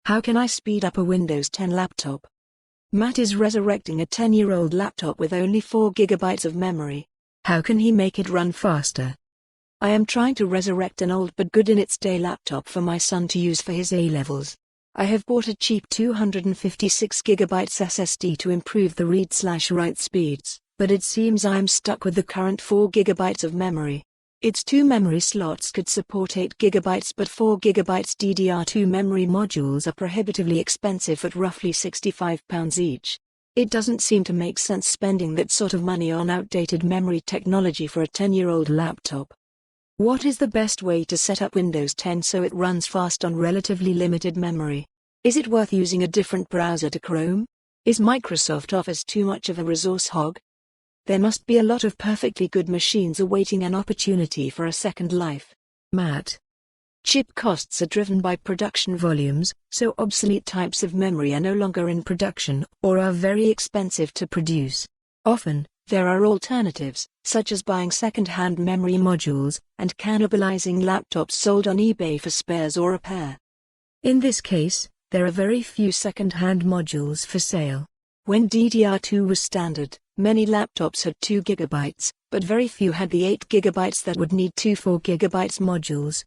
How can I speed up a Windows 10 laptop? Matt is resurrecting a 10-year-old laptop with only 4 GB of memory. How can he make it run faster? I am trying to resurrect an old but good in its day laptop for my son to use for his A-levels. I have bought a cheap 256 GB SSD to improve the read/write speeds, but it seems I am stuck with the current 4 GB of memory. Its 2 memory slots could support 8 GB, but 4 GB DDR2 memory modules are prohibitively expensive at roughly £65 each. It doesn't seem to make sense spending that sort of money on outdated memory technology for a 10-year-old laptop. What is the best way to set up Windows 10 so it runs fast on relatively limited memory? Is it worth using a different browser to Chrome? Is Microsoft Office too much of a resource hog? There must be a lot of perfectly good machines awaiting an opportunity for a second life. Matt. Chip costs are driven by production volumes, so obsolete types of memory are no longer in production or are very expensive to produce. Often, there are alternatives, such as buying second-hand memory modules and cannibalizing laptops sold on eBay for spares or repair. In this case, there are very few second-hand modules for sale. When DDR2 was standard, many laptops had 2 GB, but very few had the 8 GB that would need 2 4 GB modules.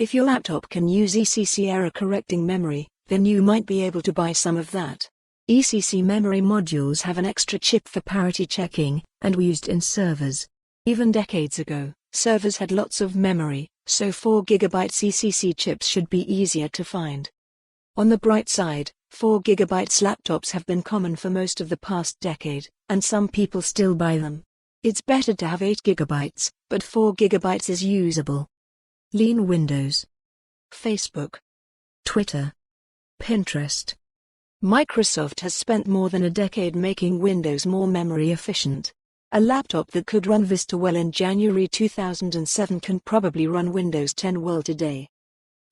If your laptop can use ECC error-correcting memory, then you might be able to buy some of that. ECC memory modules have an extra chip for parity checking, and were used in servers. Even decades ago, servers had lots of memory, so 4 GB ECC chips should be easier to find. On the bright side, 4 GB laptops have been common for most of the past decade, and some people still buy them. It's better to have 8 GB, but 4 GB is usable. Lean Windows. Facebook. Twitter. Pinterest. Microsoft has spent more than a decade making Windows more memory efficient. A laptop that could run Vista well in January 2007 can probably run Windows 10 well today.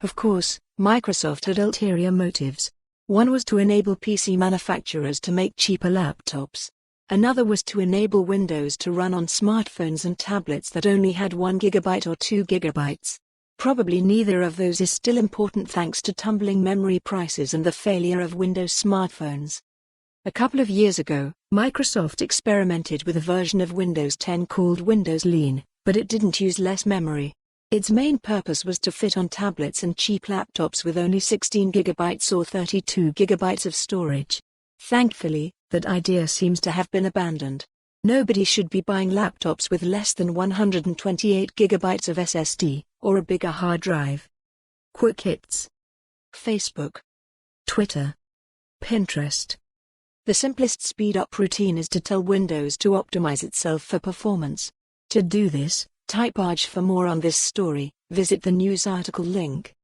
Of course, Microsoft had ulterior motives. One was to enable PC manufacturers to make cheaper laptops. Another was to enable Windows to run on smartphones and tablets that only had 1 GB or 2 GB. Probably neither of those is still important thanks to tumbling memory prices and the failure of Windows smartphones. A couple of years ago, Microsoft experimented with a version of Windows 10 called Windows Lean, but it didn't use less memory. Its main purpose was to fit on tablets and cheap laptops with only 16 GB or 32 GB of storage. Thankfully, that idea seems to have been abandoned. Nobody should be buying laptops with less than 128 GB of SSD, or a bigger hard drive. Quick hits. Facebook. Twitter. Pinterest. The simplest speed-up routine is to tell Windows to optimize itself for performance. To do this, type ARG for more on this story, visit the news article link.